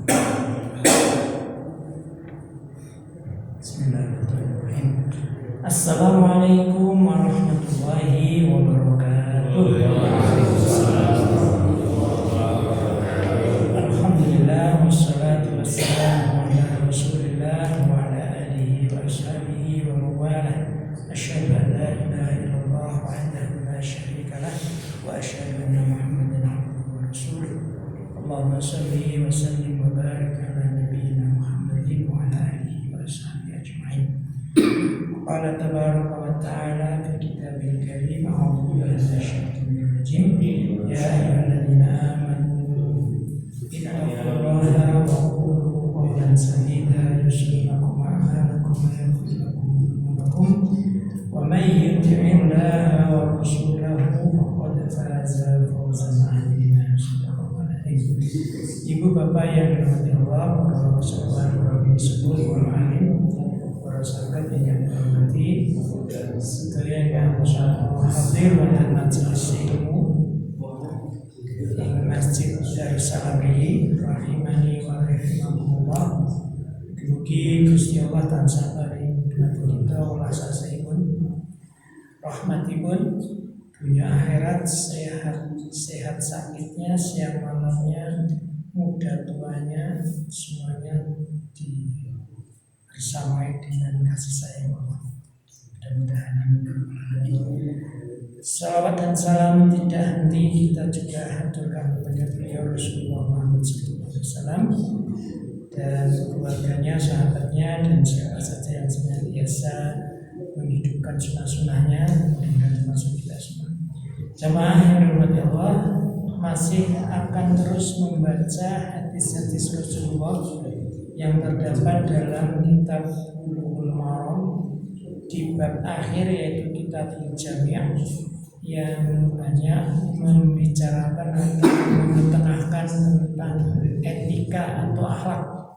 Bismillahirrahmanirrahim. Assalamualaikum warahmatullahi wabarakatuh. Alhamdulillah wassalatu wassalamu ala Rasulillah wa ala alihi wa ashabihi wa mawalah. Asyhadu an la ilaha illallah wahdahu la syarika lah wa asyhadu anna Muhammadan abduhu wa rasuluh. Allahumma shalli wa sallim wa barik ala nabiyyina Muhammadin wa ala alihi wa ashabihi ajma'in. Qala tabaraka wa ta'ala fi kitabil karim, a'udzu billahi minasyaitonir rajim. Ya ayyuhalladzina amanu ittaqullaha wa qulu qawlan sadida yuslih lakum a'malakum wa yaghfir lakum dhunubakum wa may yuti'illaha wa rasulahu faqad faza fawzan 'azima. Ibu bapak yang dirahmati Allah, para sahabat, para sepuh, para alim, para sahabat yang dihormati, sedaya yang hadir pada majelis ilmu Masjid Darussalam rahimani wa rahimakumullah. Mugi Gusti Allah tansah paring kita ulah sasaipun rahmatipun dunia akhirat, sehat sakitnya, siang malamnya, muda tuanya, semuanya bersamai dengan kasih sayang Allah. Mudah-mudahan amin. Salawat dan salam tidak henti kita juga haturkan kepada beliau Rasulullah Muhammad SAW dan keluarganya, sahabatnya, dan siapa saja yang senantiasa menghidupkan sunnah-sunnahnya, dan termasuk kita semua. Jamaah yang dirahmati Allah, masih akan terus membaca hadis-hadis Rasulullah yang terdapat dalam kitab Bulughul Maram di bab akhir, yaitu kitab Jami' yang banyak membicarakan atau mengetengahkan tentang etika atau akhlak.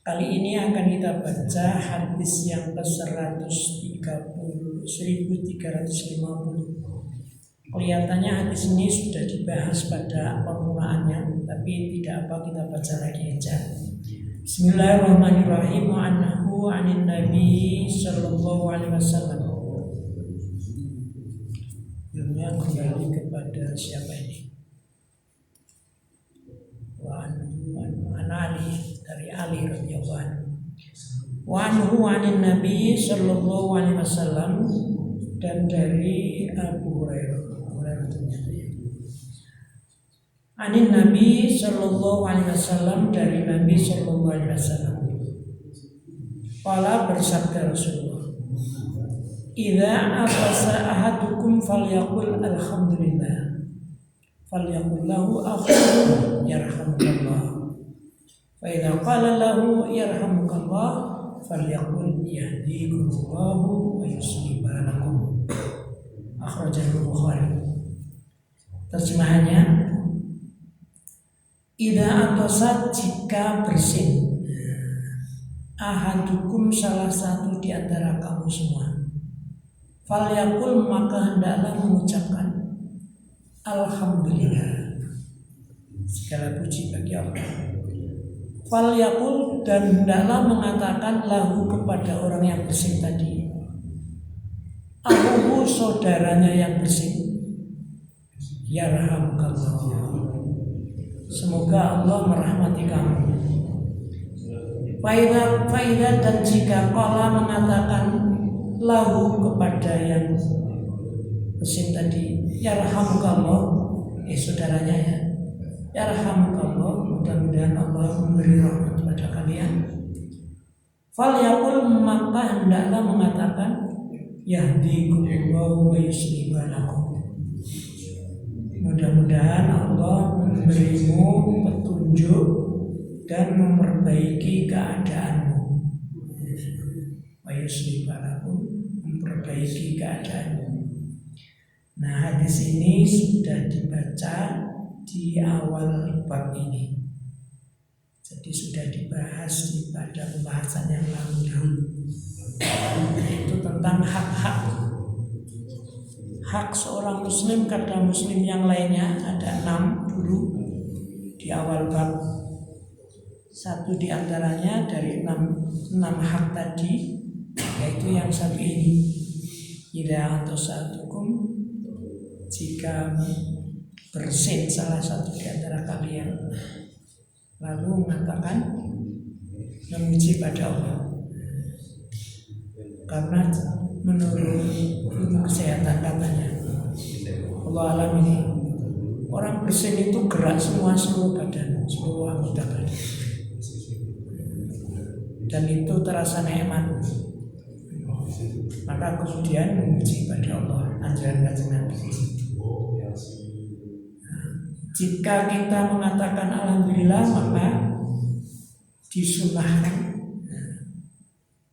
Kali ini akan kita baca hadis yang ke-1350. Kelihatannya hadis ini sudah dibahas pada permulaannya, tapi tidak apa, kita baca lagi aja. Bismillahirrahmanirrahim. Anhu anin Nabi sallallahu alaihi wasallam. Dunia kembali kepada siapa ini? Wa Ali, dari Ali radhiyallahu anhu. Wa anhu anin Nabi sallallahu alaihi wasallam, dan dari Abu Hurairah. Anin Nabi sallallahu alaihi wasallam, dari Nabi sallallahu alaihi wasallam. Qala, bersabda Rasulullah, idza afasa ahadukum falyaqul alhamdulillah, falyaqul lahu akhuhu yarhamukallah, fa idza qala lahu yarhamukallah falyaqul yahdikumullahu wa yuslih balakum. Akhrajahul Bukhari. Terjemahannya, idza atosat, jika bersin, ahadukum, salah satu di antara kamu semua, falyaqul, maka hendaklah mengucapkan alhamdulillah, segala puji bagi Allah. Falyaqul, dan hendaklah mengatakan lahu, kepada orang yang bersin tadi, akhuhu, saudaranya yang bersin, yarhamukallah, semoga Allah merahmati kamu. Faidah, dan jika qala, mengatakan lahu, kepada yang bersin tadi, yarhamukallah, saudaranya ya, yarhamukallah, mudah-mudahan Allah memberi rahmat kepada kalian. Falyaqul, maka hendaklah mengatakan yahdikumullahu wa yuslih balakum, mudah-mudahan Allah memberimu petunjuk dan memperbaiki keadaanmu. Wa yuslih balakum, memperbaiki keadaanmu. Nah, hadis ini sudah dibaca di awal bab ini, jadi sudah dibahas pada pembahasan yang lalu dahulu, yaitu tentang hak seorang muslim kepada muslim yang lainnya. Ada 6 dulu di awal bab. Satu di antaranya dari enam hak tadi, yaitu yang satu ini, ila antasatukum, jika bersin salah satu di antara kalian lalu mengatakan memuji pada Allah, karena menurut ilmu kesehatan katanya Allah alam ini orang bersin itu gerak semua seluruh badan, seluruh anggota badan, dan itu terasa nikmat. Maka kemudian memuji pada Allah, anjuran kanjeng Nabi. Jika kita mengatakan alhamdulillah, maka disunahkan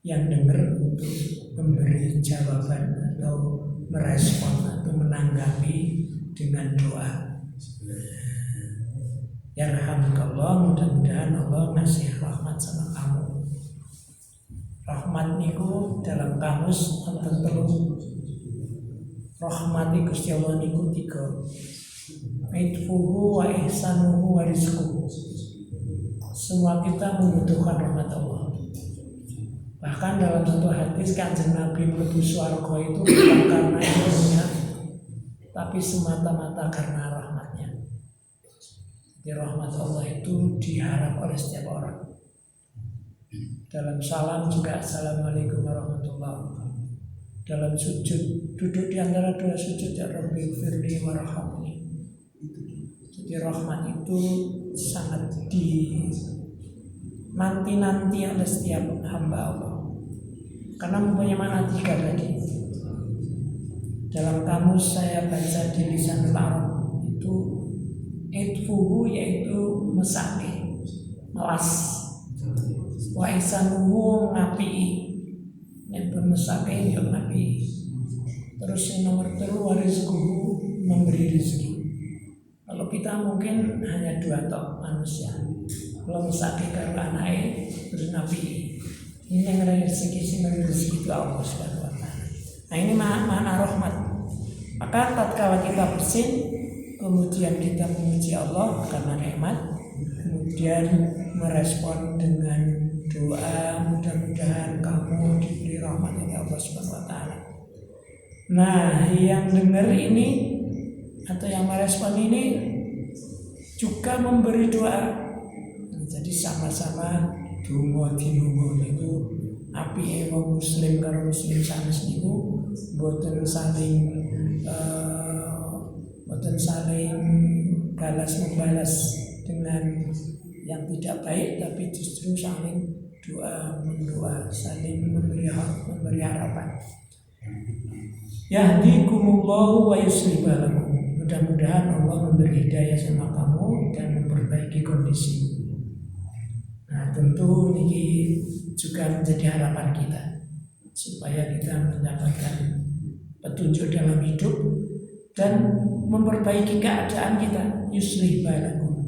yang dengar untuk memberi jawaban atau merespon atau menanggapi dengan doa. Yarhamukallah, mudah-mudahan Allah ngasih rahmat sama kamu. Rahmat niku dalam kamus wonten telu. Rahmat iku Gusti Allah niku 3. Itfuhu wa ihsanuhu wa rizquhu. Semua kita membutuhkan rahmat Allah. Bahkan dalam satu hadis kanjeng Nabi mlebu swarga itu bukan karena ilmunya, tapi semata-mata karena rahmatnya. Jadi rahmat Allah itu diharap oleh setiap orang. Dalam salam juga assalamualaikum warahmatullahi wabarakatuh. Dalam sujud, duduk di antara dua sujud, ya Rabbi firli warhamni. Jadi rahmat itu sangat dinanti-nanti oleh setiap hamba Allah, karena mempunyai makna 3 tadi. Dalam kamus saya baca di lisanul Arab itu itfuhu, yaitu mesake, melas. Wa ihsanuhu, ngapi, yang bermesake yang ngapi. Terus yang nomor 3 warizquhu, memberi rezeki. Kalau kita mungkin hanya 2 tok manusia, kalau mesake karo anake terus ngapi. Ini yang rezeki, sing rezeki itu Allah Subhanahu wa taala. Nah, ini makna rahmat. Maka tatkala kita bersin, kemudian kita memuji Allah karena nikmat, kemudian merespon dengan doa, mudah-mudahan kamu diberi rahmat oleh Allah Subhanahu wa taala. Nah, yang dengar ini atau yang merespon ini juga memberi doa. Jadi sama-sama donga dinunga niku apike wong muslim karo muslim sanes niku boten saling balas membalas dengan yang tidak baik, tapi justru saling mendoa, saling memberi harapan. Yahdikumullahu wa yuslih balakum. Mudah-mudahan Allah memberi hidayah sama kamu dan memperbaiki kondisi. Nah, tentu ini juga menjadi harapan kita supaya kita mendapatkan petunjuk dalam hidup dan memperbaiki keadaan kita. Yuslih balakum.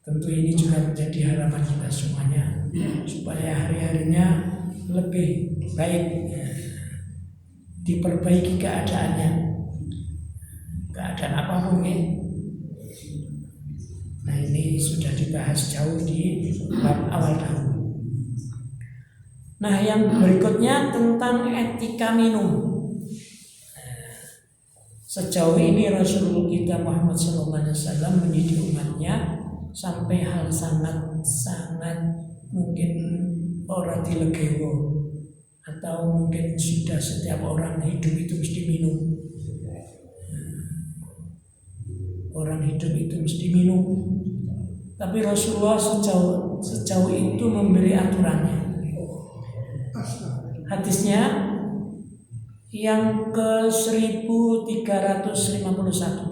Tentu ini juga menjadi harapan kita semuanya supaya hari-harinya lebih baik, diperbaiki keadaannya, keadaan apapun ya. Nah, ini sudah dibahas jauh di bab awal tahun. Nah, yang berikutnya tentang etika minum. Sejauh ini Rasulullah kita Muhammad SAW mendidik umatnya sampai hal sangat mungkin orang dilegewo, atau mungkin sudah setiap orang hidup itu mesti minum. Orang hidup itu mesti minum. Tapi Rasulullah sejauh itu memberi aturannya. Hadisnya yang ke 1351.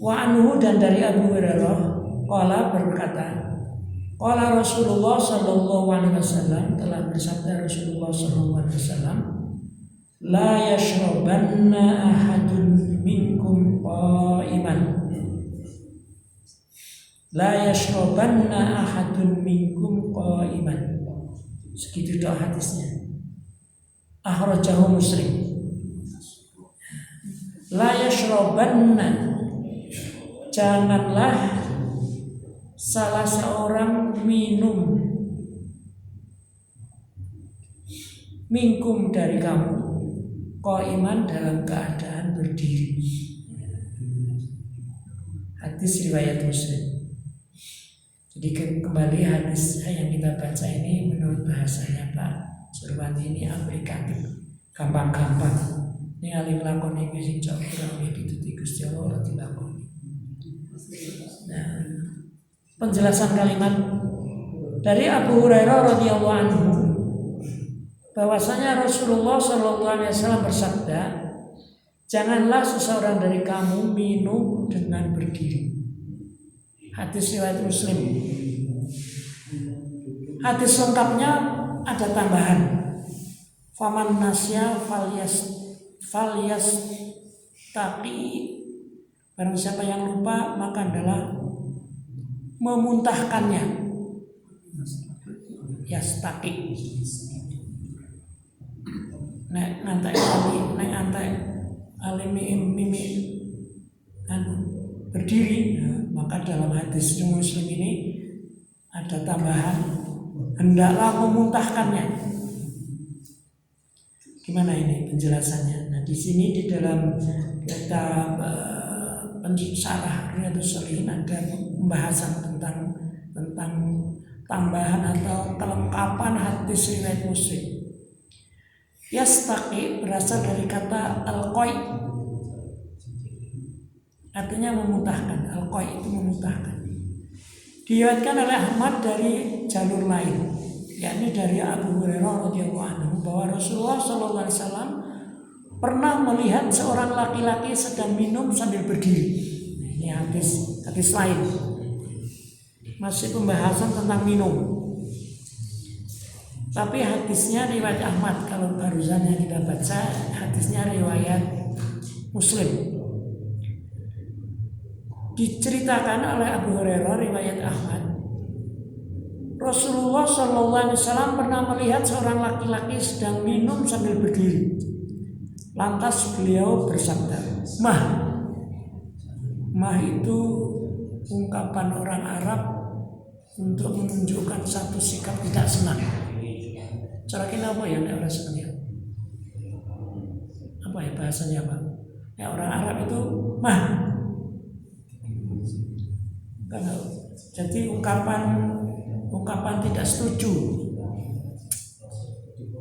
Wa anhu, dan dari Abu Hurairah qala berkata, qala Rasulullah sallallahu alaihi wasallam, telah bersabda Rasulullah sallallahu alaihi wasallam, la yashrabanna ahadun minkum qa'iman. La yashrabanna ahadun minkum qa'iman. Segitu doa hadisnya. Akhrajahu Muslim. La yashrabanna, janganlah salah seorang minum minkum dari kamu qaiman dalam keadaan berdiri. Hadis riwayat Muslim. Jadi kembali hadis yang kita baca ini menurut bahasanya Pak Surwandi ini aplikatif, gampang-gampang. Ini aling lakoni sing kurang dituti Gusti Allah dilakoni. Nah, penjelasan kalimat dari Abu Hurairah radhiyallahu anhu bahwasanya Rasulullah SAW bersabda, janganlah seseorang dari kamu minum dengan berdiri. Hadis riwayat Muslim. Hadis lengkapnya ada tambahan. Faman nasya falyas taqi. Barang siapa yang lupa maka adalah memuntahkannya. Yastaqi. Nek ngantek mimi berdiri, maka dalam hadis Muslim ini ada tambahan hendaklah memuntahkannya. Gimana ini penjelasannya? Nah, di sini di dalam kitab pensyarah Riyadhus Shalihin ada pembahasan tentang tambahan atau kelengkapan hadis riwayat Muslim. Yastaqi berasal dari kata al-qai, artinya memuntahkan. Al-qai itu memuntahkan. Diriwayatkan oleh Ahmad dari jalur lain, yakni dari Abu Hurairah radhiyallahu anhu bahwa Rasulullah SAW pernah melihat seorang laki-laki sedang minum sambil berdiri. Ini hadis lain. Masih pembahasan tentang minum. Tapi hadisnya riwayat Ahmad. Kalau barusan yang kita baca hadisnya riwayat Muslim. Diceritakan oleh Abu Hurairah riwayat Ahmad, Rasulullah SAW pernah melihat seorang laki-laki sedang minum sambil berdiri. Lantas beliau bersabda, mah itu ungkapan orang Arab untuk menunjukkan satu sikap tidak senang. Cara kita apa ya orang senang ya? Apa ya bahasanya Pak? Ya orang Arab itu mah. Jadi ungkapan tidak setuju.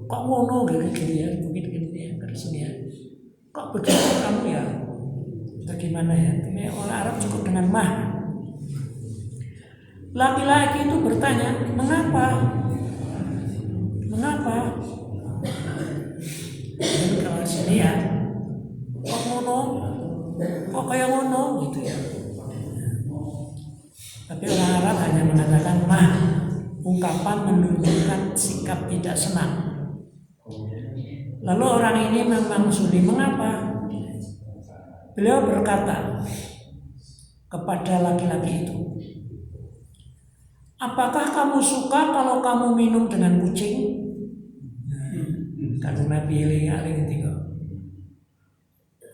Kok ngono gini ya, mungkin gini ya, terus ya. Kok begitu kamu ya? Bagaimana ya? Ini orang Arab cukup dengan mah. Laki-laki itu bertanya, mengapa? Jadi kalau sini ya, kok ngono? Kok kayak ngono gitu ya? Tapi orang Arab hanya mengatakan mah, ungkapan menunjukkan sikap tidak senang. Lalu orang ini memaksudi mengapa? Beliau berkata kepada laki-laki itu, apakah kamu suka kalau kamu minum dengan kucing? Karena Nabi aling ketika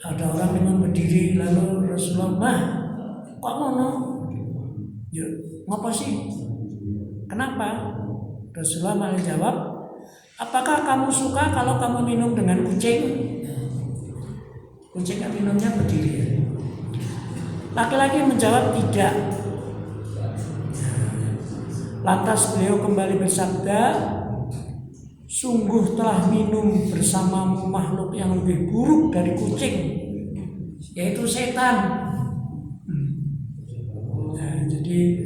ada orang minum berdiri, lalu Rasulullah mah, kok ngono? Ya, ngapa sih? Kenapa? Rasulullah malah jawab, apakah kamu suka kalau kamu minum dengan kucing? Kucing kan minumnya berdiri. Laki-laki menjawab tidak. Lantas beliau kembali bersabda, sungguh telah minum bersamamu makhluk yang lebih buruk dari kucing, yaitu setan. Jadi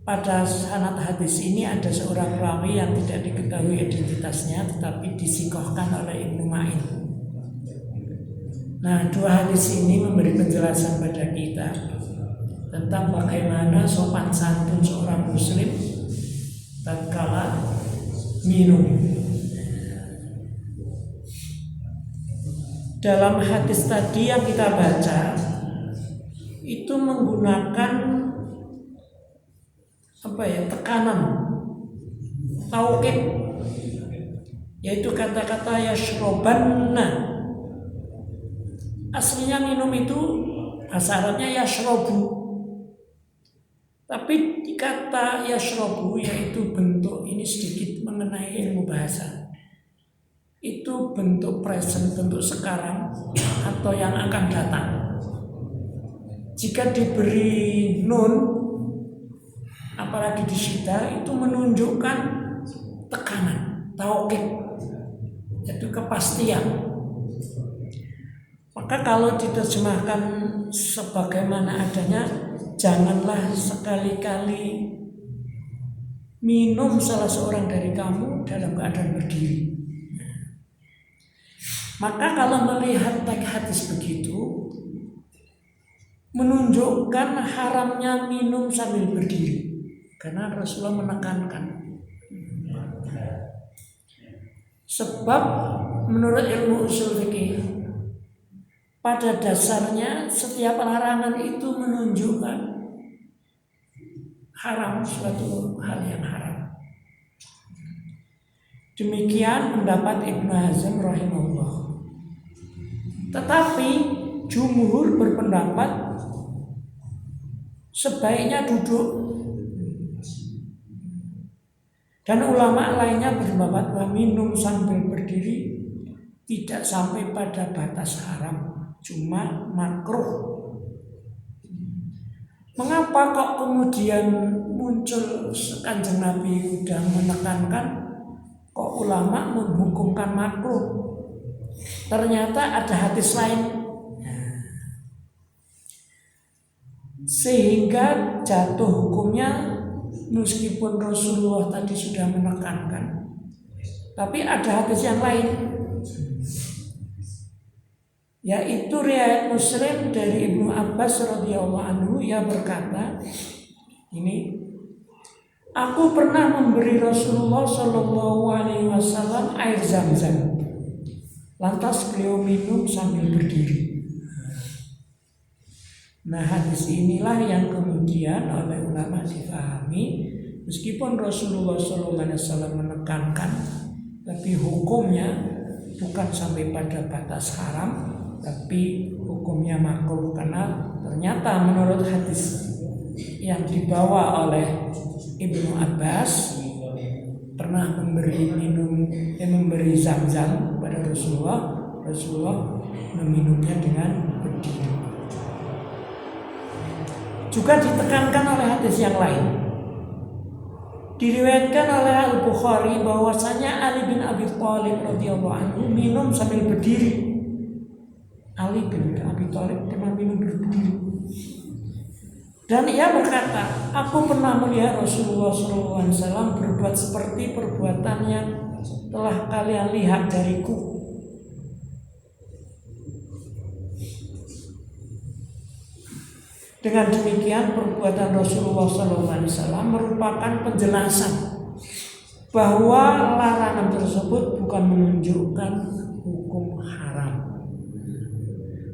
pada sanad hadis ini ada seorang rawi yang tidak diketahui identitasnya, tetapi disikohkan oleh Ibnu Ma'in. Nah, dua hadis ini memberi penjelasan pada kita tentang bagaimana sopan santun seorang muslim tatkala minum. Dalam hadis tadi yang kita baca itu menggunakan tekanan taukid, yaitu kata-kata yashrobanna. Aslinya minum itu Bahasa Arabnya yashrobu. Tapi kata yashrobu yaitu bentuk ini sedikit mengenai ilmu bahasa. Itu bentuk present, bentuk sekarang atau yang akan datang. Jika diberi nun, apalagi disyiddah, itu menunjukkan tekanan, taukid, yaitu kepastian. Maka kalau diterjemahkan sebagaimana adanya, janganlah sekali-kali minum salah seorang dari kamu dalam keadaan berdiri. Maka kalau melihat teks hadis begitu, menunjukkan haramnya minum sambil berdiri, karena Rasulullah menekankan. Sebab menurut ilmu usul fikih, pada dasarnya setiap larangan itu menunjukkan haram, suatu hal yang haram. Demikian pendapat Ibnu Hazm rahimahullah. Tetapi jumhur berpendapat sebaiknya duduk, dan ulama lainnya berpendapat bahwa minum sambil berdiri tidak sampai pada batas haram, cuma makruh. Mengapa kok kemudian muncul Kanjeng Nabi sudah menekankan, kok ulama menghukumkan makruh? Ternyata ada hadis lain, sehingga jatuh hukumnya meskipun Rasulullah tadi sudah menekankan, tapi ada hadis yang lain, yaitu riwayat Muslim dari Ibnu Abbas radhiyallahu anhu yang berkata, ini, aku pernah memberi Rasulullah Shallallahu Alaihi Wasallam air Zam-Zam, lantas beliau minum sambil berdiri. Nah, hadis inilah yang kemudian oleh ulama difahami, meskipun Rasulullah SAW menekankan, tapi hukumnya bukan sampai pada batas haram, tapi hukumnya makruh, karena ternyata menurut hadis yang dibawa oleh Ibnu Abbas, pernah memberi Zam-Zam pada Rasulullah meminumnya dengan berdiri. Juga ditekankan oleh hadis yang lain. Diriwayatkan oleh Al-Bukhari bahwasanya Ali bin Abi Thalib radhiyallahu anhu minum sambil berdiri. Ali bin Abi Thalib pernah minum berdiri. Dan ia berkata, aku pernah melihat Rasulullah SAW berbuat seperti perbuatan yang telah kalian lihat dariku. Dengan demikian perbuatan Rasulullah SAW merupakan penjelasan bahwa larangan tersebut bukan menunjukkan hukum haram.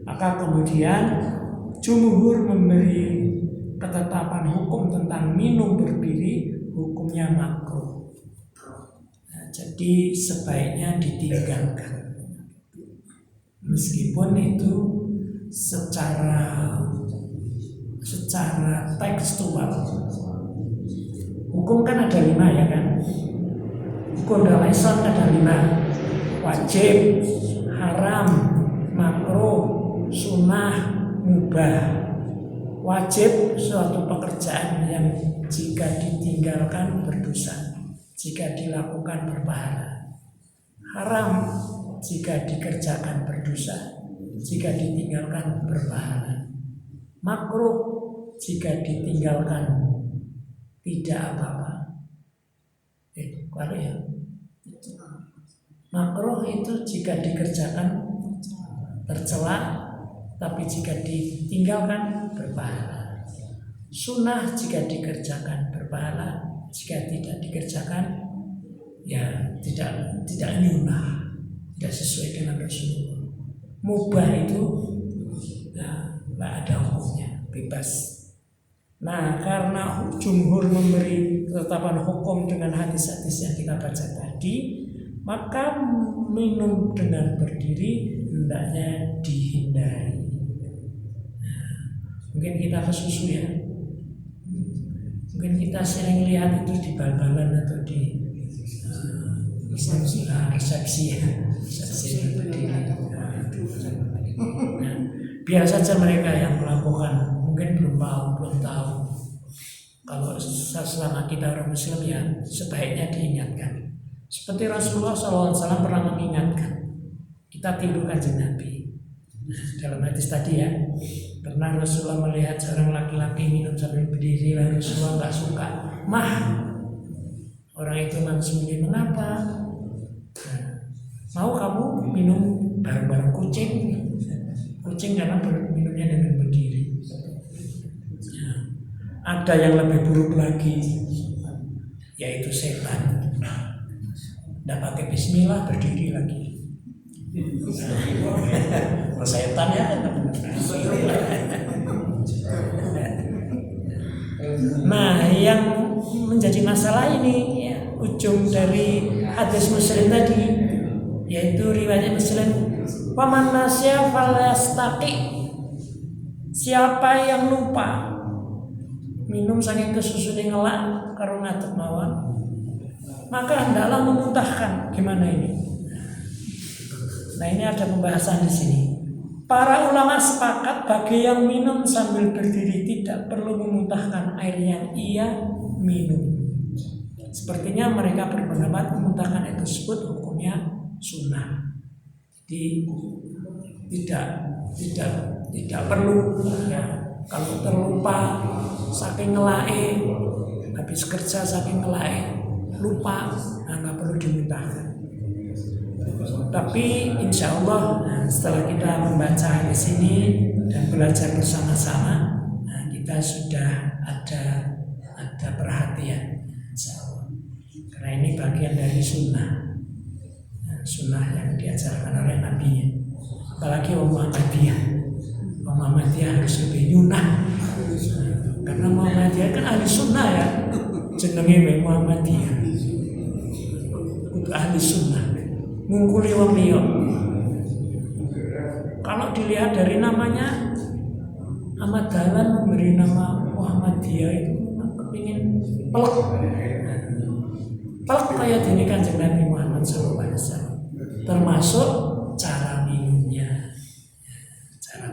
Maka kemudian jumhur memberi ketetapan hukum tentang minum berdiri, hukumnya makruh. Nah, jadi sebaiknya ditinggalkan, meskipun itu secara tekstual. Hukum kan ada 5, ya kan? Hukum dalam Islam ada 5: wajib, haram, makruh, sunnah, mubah. Wajib suatu pekerjaan yang jika ditinggalkan berdosa, jika dilakukan berpahala. Haram jika dikerjakan berdosa, jika ditinggalkan berpahala. Makruh jika ditinggalkan tidak apa-apa. Makruh itu jika dikerjakan tercela, tapi jika ditinggalkan berpahala. Sunnah jika dikerjakan berpahala, jika tidak dikerjakan ya tidak nyunah, tidak sesuai dengan Rasulullah. Mubah itu nggak ada hukumnya, bebas. Nah, karena jumhur memberi ketetapan hukum dengan hadis-hadis yang kita baca tadi, maka minum dengan berdiri hendaknya dihindari. Mungkin kita ke susu ya. Mungkin kita sering lihat itu di bal-balan atau di resepsi ya. Resepsi itu biar saja mereka yang melakukan, mungkin belum tahu. Kalau selama kita orang Muslim ya sebaiknya diingatkan. Seperti Rasulullah SAW pernah mengingatkan, kita tiru kanjeng Nabi. Dalam hadis tadi ya, pernah Rasulullah melihat seorang laki-laki minum sambil berdiri, lalu Rasulullah nggak suka. Mah, orang itu langsung bilang, mengapa? Mau kamu minum bareng-bareng kucing? Kucing karena minumnya dengan berdiri. Ada yang lebih buruk lagi, yaitu setan. Tidak pakai bismillah berdiri lagi. Setan ya. Nah, yang menjadi masalah ini ya, ujung dari hadis Muslim tadi, yaitu riwayat Muslim, "Faman nasya falyastaqi." Siapa yang lupa minum saking kesusun ngelak karo ngadep mawon, maka hendaklah memuntahkan. Gimana ini? Nah, ini ada pembahasan di sini. Para ulama sepakat bagi yang minum sambil berdiri tidak perlu memuntahkan air yang ia minum. Sepertinya mereka berpendapat memuntahkan itu tersebut hukumnya sunnah. Jadi tidak perlu ya. Kalau terlupa saking ngelae, habis kerja saking ngelae, lupa, nggak perlu dimuntahkan. Tapi insya Allah setelah kita membaca di sini dan belajar bersama-sama, kita sudah ada perhatian, insya Allah. Karena ini bagian dari sunnah yang diajarkan oleh Nabi-Nya. Apalagi Muhammadiyah harus lebih nyunah, karena Muhammadiyah kan ahli sunnah ya, jenenge Muhammadiyah, untuk ahli sunnah, ngungkuli wong liya. Kalau dilihat dari namanya, Ahmad Dahlan memberi nama Muhammadiyah itu kepingin pelek kayak dini Kanjeng Nabi Muhammad SAW, termasuk cara minumnya.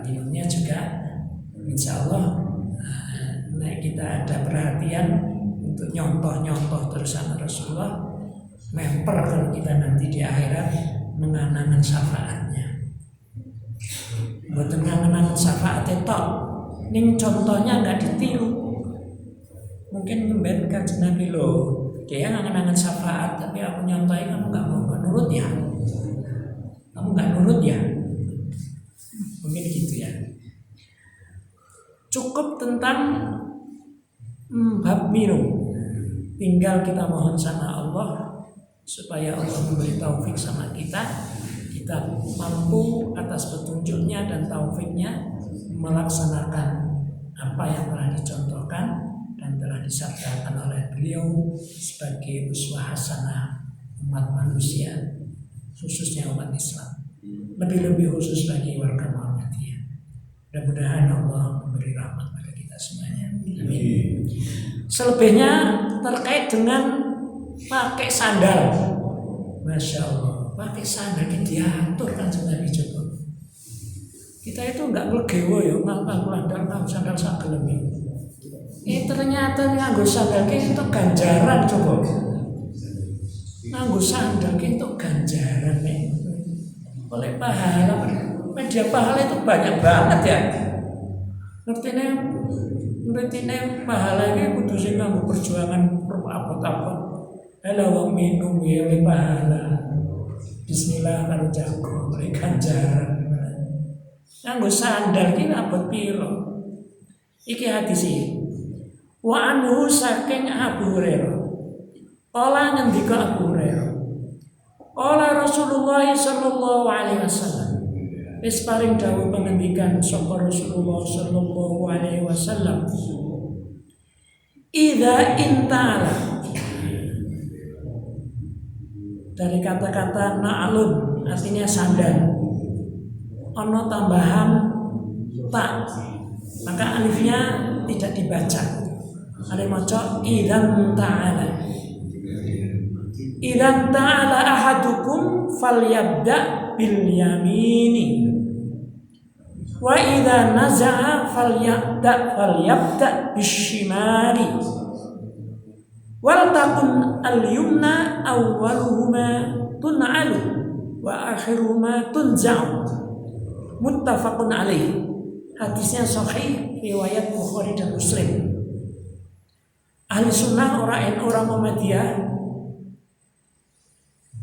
Minumnya juga insya Allah kita ada perhatian untuk nyontoh terusan Rasulullah, memper kalau kita nanti di akhirat menganangan syafaatnya. Buat menganangan syafaat itu ning contohnya nggak ditiru. Mungkin memben Kanjeng Nabi loh, dia nganangan syafaat tapi aku nyontohin, kamu nggak mau nurut ya? Kamu nggak nurut ya? Mungkin gitu ya. Cukup tentang bab minum. Tinggal kita mohon sama Allah supaya Allah memberi taufik sama kita. Kita mampu atas petunjuknya dan taufiknya melaksanakan apa yang telah dicontohkan dan telah disabdakan oleh beliau sebagai uswah hasanah umat manusia, khususnya umat Islam. Lebih-lebih khusus bagi warga Muhammadiyah. Mudah-mudahan Allah memberi rahmat pada kita semuanya. Amin. Selebihnya terkait dengan pakai sandal. Masya Allah, pakai sandal ini diatur kan Nabi coba. Kita itu nggak melegewo ya, nggak sandal sagel ini. Ternyata nganggo sandal ini untuk ganjaran coba. Nganggo sandal ini untuk ganjaran nih. Oleh pahala, media pahala itu banyak banget ya. Ngertine pahala ini kudu sing nganggo perjuangan abot-abot. Ala wong minum ya oleh pahala. Bismillah karo jago, oleh ganjaran. Nganggo sandal ki abot piro? Iki hadis iki. Wa anhu saking Abu Hurairah. Kala ngendika Abu Hurairah. Oleh Rasulullah sallallahu alaihi wasallam, wis paring dawuh pengendikan sapa Rasulullah sallallahu alaihi wasallam, idza intala, dari kata-kata na'lun artinya sandal, ana tambahan tak Maka alifnya tidak dibaca. Alif maca idzan ta'ala. Idzan ta'ala ahadukum falyabda bil yamini. Wa idza naza'a falyabda bisyimali. Wal takun al-yumna awwaluhuma tun'alu wa akhiruhuma tunza'u. Muttafaqun alaih. Hadisnya sahih riwayat Bukhari dan Muslim. Ahli sunnah orang Muhammadiyah,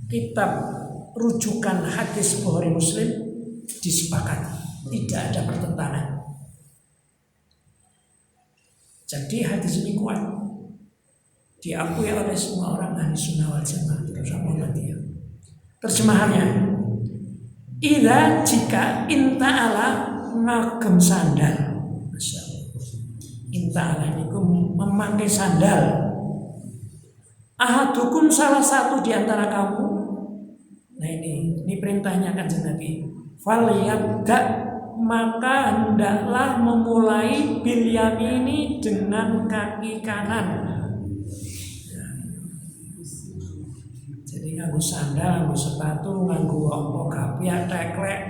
kitab rujukan hadis Bukhari Muslim disepakati, tidak ada pertentangan. Jadi hadis ini kuat, diakui oleh semua orang ahli sunnah wal jamaah terutama Muhammadiyah. Terjemahannya, idza jika inta'ala ngagem sandal, Masya Allah. Inta'ala itu memakai sandal. Ahadukum salah satu di antara kamu. Nah ini perintahnya Kanjeng Nabi. Falyabda, maka hendaklah memulai bil yamini dengan kaki kanan. Jadi nganggo sandal, nganggo sepatu, nganggo apa gapiak teklek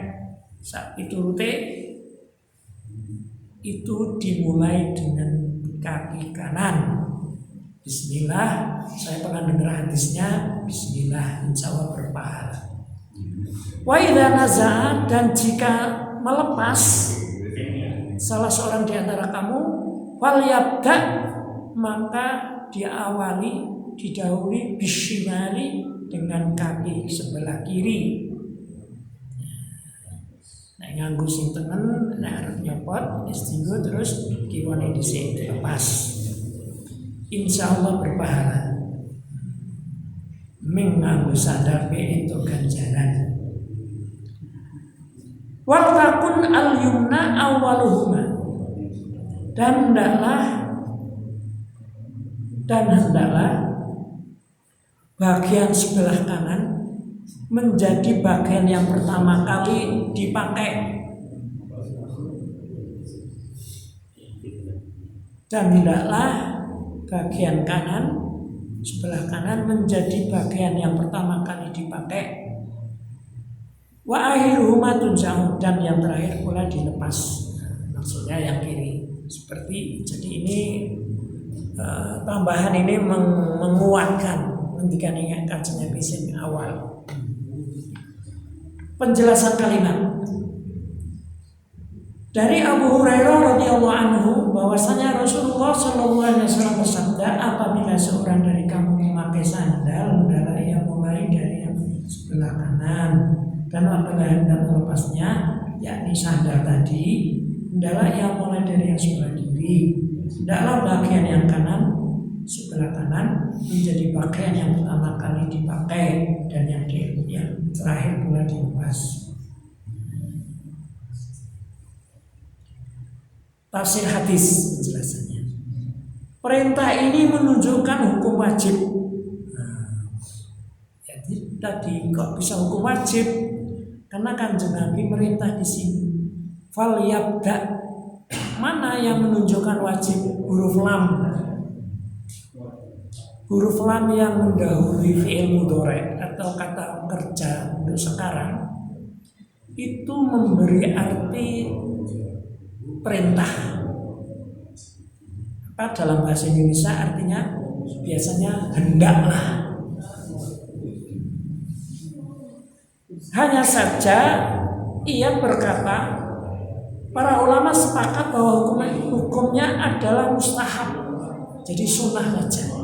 sak piturute itu dimulai dengan kaki kanan. Bismillah, saya pernah dengar hadisnya, Bismillah, insya Allah berpahala. Wa idza naza'a, dan jika melepas salah seorang di antara kamu, falyabda, maka diawali, didahului bisyimali, dengan kaki sebelah kiri. Nek nganggo sing tengen, nek arep nyopot, istinggo terus kiwane dhisik dilepas. Insyaallah berpahala. Nganggo sandal pe entuk ganjaran. Wal takun al yumna awwaluhuma, dan hendaklah bagian sebelah kanan menjadi bagian yang pertama kali dipakai, dan hendaklah bagian kanan sebelah kanan menjadi bagian yang pertama kali dipakai. Wa akhiruhuma tunza'u, dan yang terakhir pula dilepas. Maksudnya yang kiri. Seperti jadi ini tambahan ini menguatkan ketika Kanjeng Nabi sing awal. Penjelasan kalimat dari Abu Hurairah radhiyallahu anhu bahwasanya Rasulullah sallallahu alaihi wasallam bersabda, apabila seorang dari kamu memakai sandal, hendaklah ia mulai dari yang sebelah kanan, dan apabila hendak melepasnya, yakni sandal tadi, hendaklah ia mulai dari yang sebelah kiri. Hendaklah bagian yang kanan sebelah kanan menjadi bagian yang pertama kali dipakai, dan yang terakhir pula dilepas. Tafsir hadis penjelasannya. Perintah ini menunjukkan hukum wajib. Jadi tadi kok bisa hukum wajib? Karena Kanjeng Nabi merintah di sini. Falyabda, mana yang menunjukkan wajib? Huruf lam. Huruf lam yang mendahului fi'il mudhari' atau kata kerja untuk sekarang itu memberi arti perintah. Apa dalam bahasa Indonesia artinya biasanya hendaklah. Hanya saja ia berkata, para ulama sepakat bahwa hukumnya adalah mustahab, jadi sunnah saja.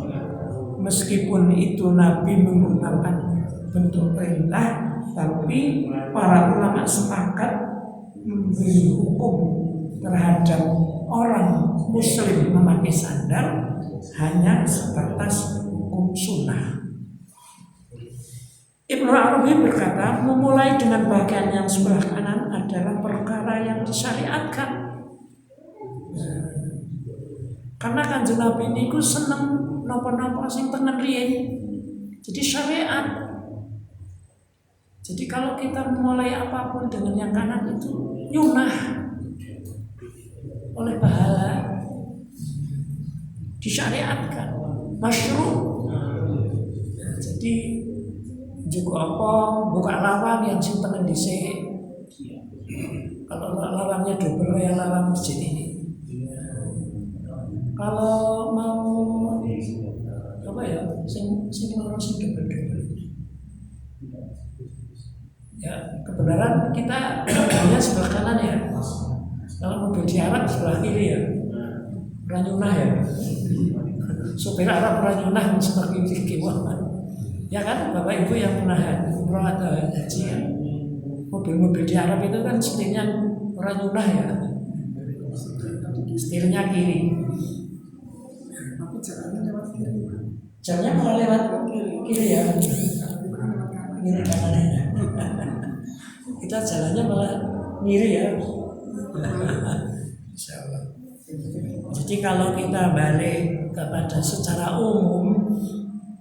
Meskipun itu Nabi menggunakan bentuk perintah, tapi para ulama sepakat memberi hukum terhadap orang muslim memakai sandal hanya sebatas hukum sunnah. Ibnu Arabi berkata, memulai dengan bagian yang sebelah kanan adalah perkara yang disyariatkan. Karena Kanjeng Nabi niku seneng napa-napa sing tengen riyen. Jadi syariat. Jadi kalau kita memulai apapun dengan yang kanan itu nyunah. oleh pahala, disyariatkan, masyru'. Jadi juga apa buka lawang yang simpen dhisik. Kalau lawangnya double kayak lawang masjid ini. Kalau mau apa ya, sing loro sing double. Ya, kebenaran kita mobilnya sebelah kanan ya. Kalau mobil di Arab sebelah kiri ya. Ranyunah ya. Sopir Arab ranyunah seperti gimana? Ya kan, Bapak Ibu yang pernah umroh atau haji ya. Mobil-mobil di Arab itu kan setirnya ranyunah ya. Setirnya kiri. Tapi jalannya lewat kiri. Jalannya malah lewat kiri ya. Kiri kanannya. Kita jalannya malah kiri ya. Insyaallah. Jadi kalau kita balik kepada secara umum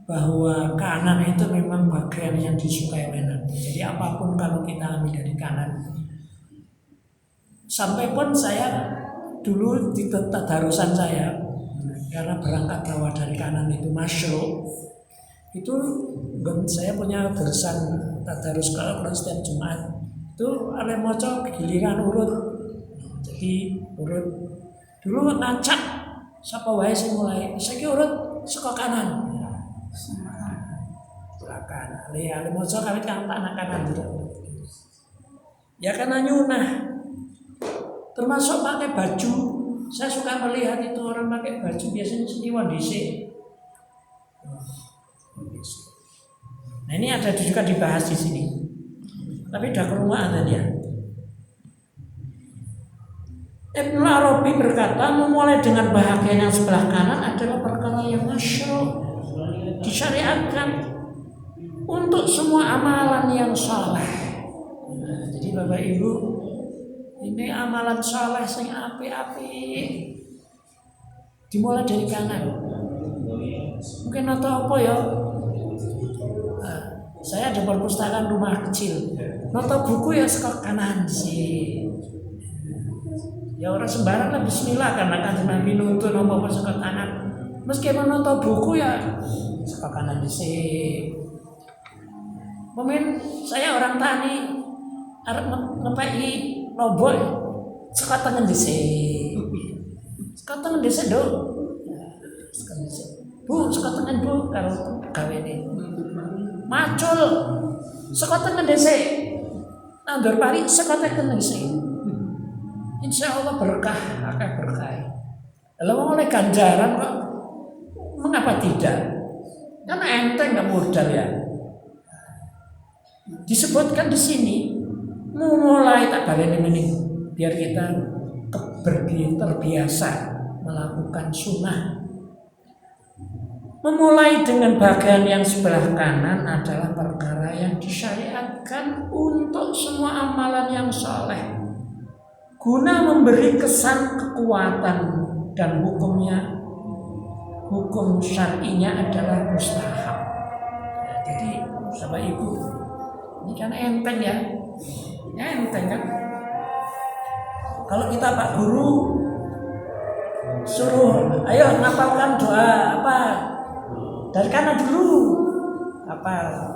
bahwa kanan itu memang bagian yang disukai oleh Nabi. Jadi apapun kalau kita ambil dari kanan. Sampai pun saya dulu di tadarusan saya, karena berangkat bawah dari kanan itu masyru', itu saya punya darusan tadarus kalau setiap Jumat itu ada moco giliran urut. Jadi urut dulu ngacak sapa wae sing mulai saiki urut saka kanan. Silakan. Ale moco kawit kang tak kanan. Ya karena nyunah. Termasuk pakai baju. Saya suka melihat itu orang pakai baju biasanya seniwan dhisik. Nah ini ada juga dibahas di sini. Tapi udah ke rumah ada dia. Ibnu Arabi berkata, memulai dengan bahagian yang sebelah kanan adalah perkara yang masyru', disyariatkan untuk semua amalan yang saleh. Nah, jadi Bapak Ibu, ini amalan saleh sing apik-apik dimulai dari kanan. Mungkin atau apa ya? Nah, saya ada perpustakaan rumah kecil. Nota buku ya sekok kanan sih. Ya orang sembarang lah bismillah karena kan Nabi nuntun apa sekok kanan. Meskipun nota buku ya sekok kanan sih. Mungkin saya orang tani arep ngepai lombok sekok tengen dhisik. Sekok tengen dhisik, Dok. Sekok dhisik. Bu, sekok tengen Bu karo gawene. Macul sekot tengen dhisik. Nandur pari sekot tengen dhisik. Insyaallah berkah, akeh berkah. Lalu oleh ganjaran kok mengapa tidak? Karena enteng enggak modal ya. Disebutkan di sini mulai tak baleni meneh biar kita terbiasa melakukan sunnah. Memulai dengan bagian yang sebelah kanan adalah perkara yang disyariatkan untuk semua amalan yang saleh, guna memberi kesan kekuatan dan hukum syar'inya adalah mustahab. Jadi Bapak Ibu, ini kan enteng ya, enteng kan? Kalau kita Pak Guru suruh, ayo ngapalkan doa apa? Dari kanan dulu, apa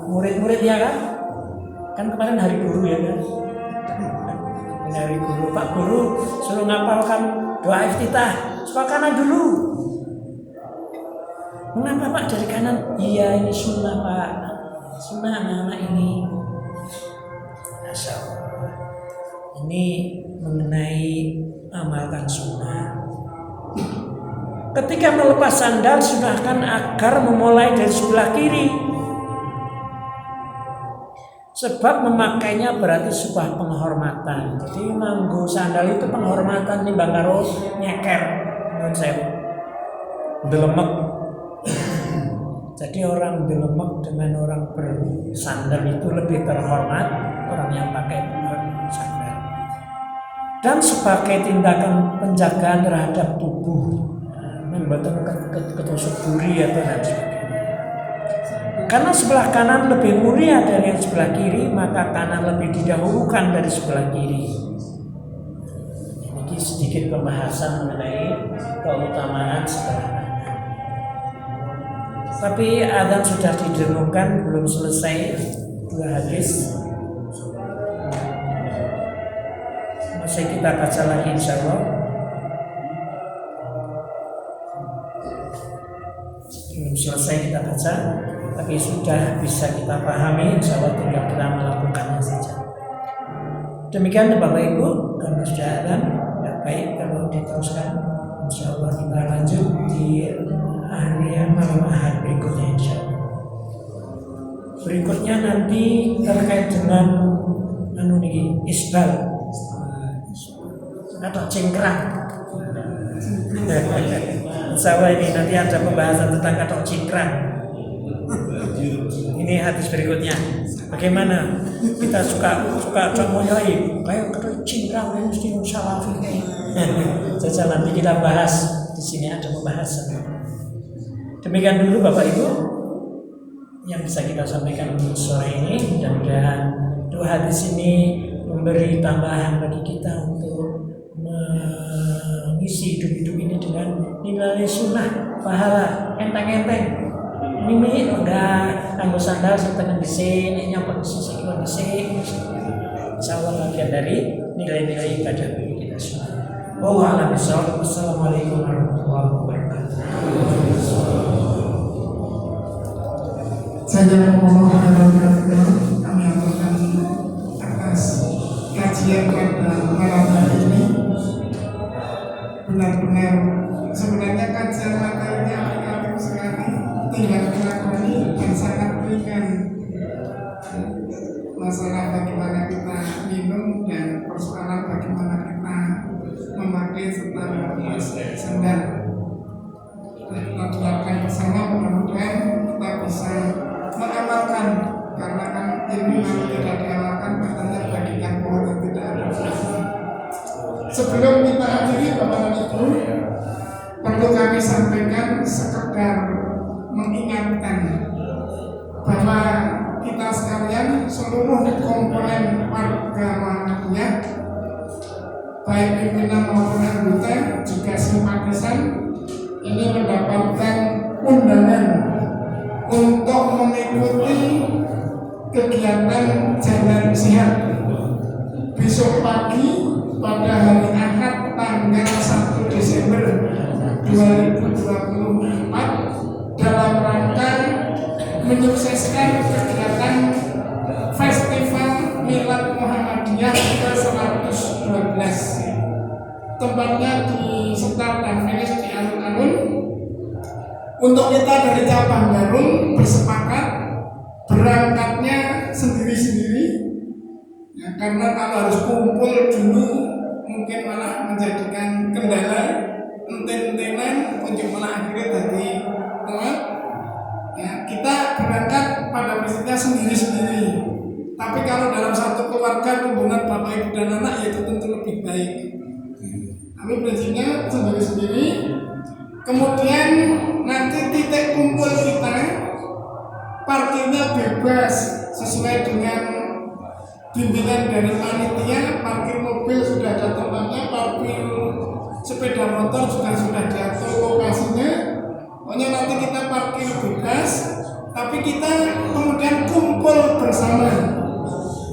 murid-murid ya kan? Kan kemarin hari guru ya kan? Hari guru, Pak Guru suruh ngapalkan doa iftitah, suka kanan dulu. Mengapa Pak dari kanan? Iya ini sunnah Pak, sunnah anak-anak ini. Masya Allah. Ini mengenai amalkan sunnah. Ketika melepas sandal, sunahkan agar memulai dari sebelah kiri. Sebab memakainya berarti sebuah penghormatan. Jadi nganggo sandal itu penghormatan nimbang karo nyeker. Menurut saya delemek. Jadi orang delemek dengan orang bersandal itu lebih terhormat orang yang pakai sandal. Dan sebagai tindakan penjagaan terhadap tubuh, membuat ketusuk duri atau dan sebagainya. Karena sebelah kanan lebih mulia dari yang sebelah kiri, maka kanan lebih didahulukan dari sebelah kiri. Ini sedikit sedikit pembahasan mengenai keutamaan setelah azan. Tapi azan sudah didengungkan, belum selesai 2 hadis. Masih kita baca lagi insya Allah. Belum selesai kita baca, tapi sudah bisa kita pahami, insya Allah tinggal kita melakukannya saja. Demikian Bapak Ibu, karena sudah azan, tidak baik kalau diteruskan. Insya Allah kita lanjut di hari malam Ahad berikutnya insya Allah. Berikutnya nanti terkait dengan isbal atau cingkrang. Insya Allah ini nanti ada pembahasan tentang kata cingkrang. Ini hadis berikutnya. Bagaimana kita suka comoyoi kayak kata cingkrang yang mesti salafi kayak. Saja nanti kita bahas di sini ada pembahasan. Demikian dulu Bapak Ibu yang bisa kita sampaikan sore ini. Mudah-mudahan 2 hadis ini memberi tambahan bagi kita untuk mengisi hidup ini dengan nilai sunnah, pahala, enteng-enteng. Ini udah anggo sandal setengah desin, nyampe sisi kilo desin. Insyaallah bagian dari nilai-nilai ibadah bagi kita semua. Wallahu a'lam bishawab. Wassalamualaikum warahmatullahi wabarakatuh. Kami aturkan atas kajian pada malam hari ini. Benar-benar sebenarnya kajian materinya aplikatif sekali, tinggal dilakoni dan sangat ringan. Masalah bagaimana kita minum dan persoalan bagaimana kita memakai serta melepas sandal. Kita terapkan bersama, mudah-mudahan kita bisa mengamalkan, karena kan ilmu yang tidak diamalkan katanya bagikan pohon yang tidak ada. Sebelum kita akhiri Bapak dan Ibu, perlu kami sampaikan sekedar mengingatkan bahwa kita sekalian seluruh komponen warga Muhammadiyah, baik pimpinan maupun anggota juga simpatisan, ini mendapatkan undangan untuk mengikuti kegiatan jalan sehat besok pagi pada hari Ahad tanggal 1 Desember 2024 dalam rangka menyukseskan kegiatan Festival Milad Muhammadiyah ke-112. Tempatnya di Setar dan finish di alun-alun. Untuk kita dari cabang Garung bersepakat berangkatnya sendiri-sendiri, ya, karena kalau harus kumpul dulu mungkin malah menjadikan kendala, enten-entenan untuk malah akhirnya jadi telat. Ya, kita berangkat pada prinsipnya sendiri-sendiri. Tapi kalau dalam satu keluarga hubungan bapak ibu dan anak, ya itu tentu lebih baik. Tapi prinsipnya sendiri-sendiri. Kemudian nanti titik kumpul kita parkirnya bebas sesuai dengan bimbingan dari panitia. Parkir mobil sudah ada tempatnya, parkir sepeda motor juga sudah diatur lokasinya. Pokoknya nanti kita parkir bebas, tapi kita kemudian kumpul bersama.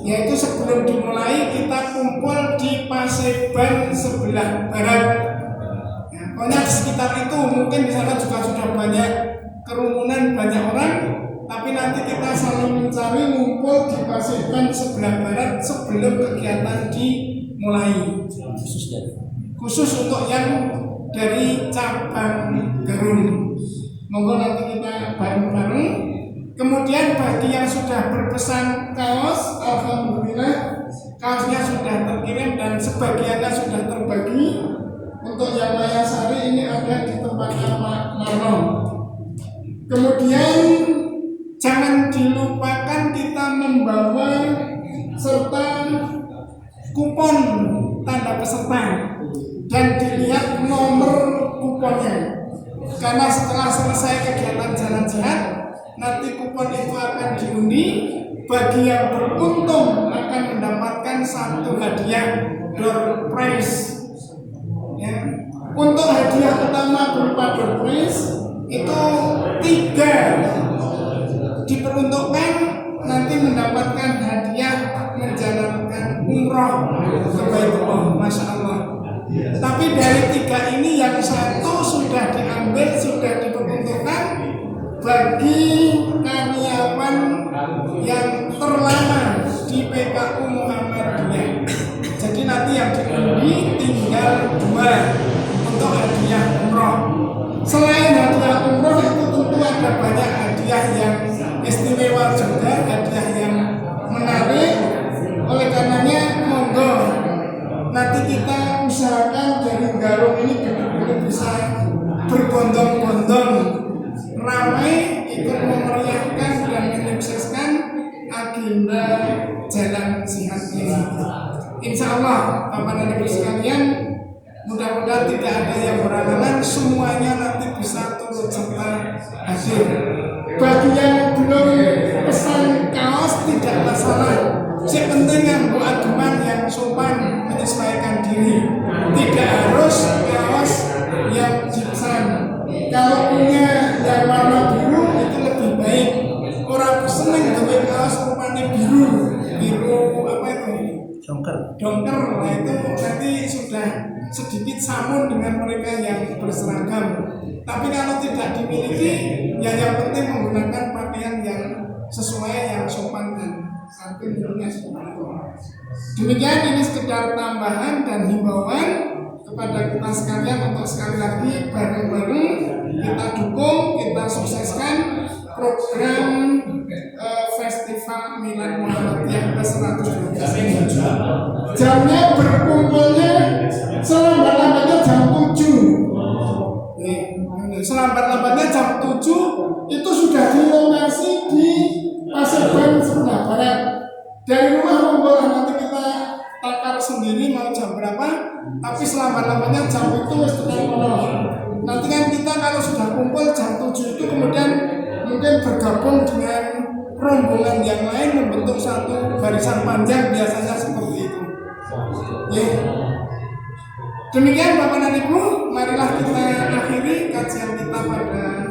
Yaitu sebelum dimulai kita kumpul di Paseban sebelah barat. Pokoknya di sekitar itu mungkin di sana juga sudah banyak kerumunan, banyak orang, tapi nanti kita saling mencari ngumpul di Paseban sebelah barat sebelum kegiatan dimulai. Khusus untuk yang dari cabang Garung. Monggo nanti kita bareng-bareng. Kemudian bagi yang sudah berpesan kaos, alhamdulillah kaosnya sudah terkirim dan sebagiannya sudah terbagi. Untuk yang Mayasari ini ada di tempat Marong. Kemudian jangan dilupakan kita membawa serta kupon tanda peserta dan dilihat nomor kuponnya. Karena setelah selesai kegiatan jalan jihad, nanti kupon itu akan diundi. Bagi yang beruntung akan mendapatkan satu hadiah door prize. Untuk hadiah utama berupa door prize itu 3 diperuntukkan nanti mendapatkan hadiah menjalankan umroh ke Baitullah, Masya Allah. Tapi dari 3 ini yang 1 sudah diambil, sudah diperuntukkan bagi karyawan yang terlama di PKU Muhammadiyah. Jadi nanti yang diundi tinggal 2 untuk hadiah umroh. Selain hadiah umroh itu tentu ada banyak hadiah yang istimewa juga, hadiah yang menarik. Oleh karenanya monggo nanti kita usahakan dari Garung ini benar-benar bisa berbondong-bondong ramai ikut memeriahkan dan menyukseskan agenda jalan jihad ini. Insya Allah Bapak dan Ibu sekalian, mudah-mudahan tidak ada yang berangan, semuanya nanti bisa turut serta hadir. Bagi yang belum pesan kaos tidak masalah. Yang penting yang aduan yang sopan menyesuaikan diri. Tidak harus kaos yang dipesan. Kalau punya yang warna biru itu lebih baik. Orang seneng dengan kaos warnanya biru apa itu? Dongker. Nah itu nanti sudah sedikit samun dengan mereka yang berseragam. Tapi kalau tidak dimiliki, ya yang penting menggunakan pakaian yang sesuai, yang sopan dan santun tentunya seperti itu. Demikian, ini sekedar tambahan dan himbauan kepada kita sekalian untuk sekali lagi bareng-bareng kita dukung, kita sukseskan program Festival Milad Muhammadiyah ke-112 ini. Jamnya berkumpulnya selambat-lambatnya jam 7. Selambat-lambatnya jam 7 itu sudah di lokasi di Paseban sebelah barat. Dari rumah membawa nanti kita takar sendiri mau jam berapa, tapi selambat-lambatnya jam itu sudah penuh. Nanti kan kita kalau sudah kumpul jam 7 itu kemudian mungkin bergabung dengan rombongan yang lain membentuk satu barisan panjang, biasanya seperti itu. Demikian Bapak dan Ibu, marilah kita akhiri kajian kita pada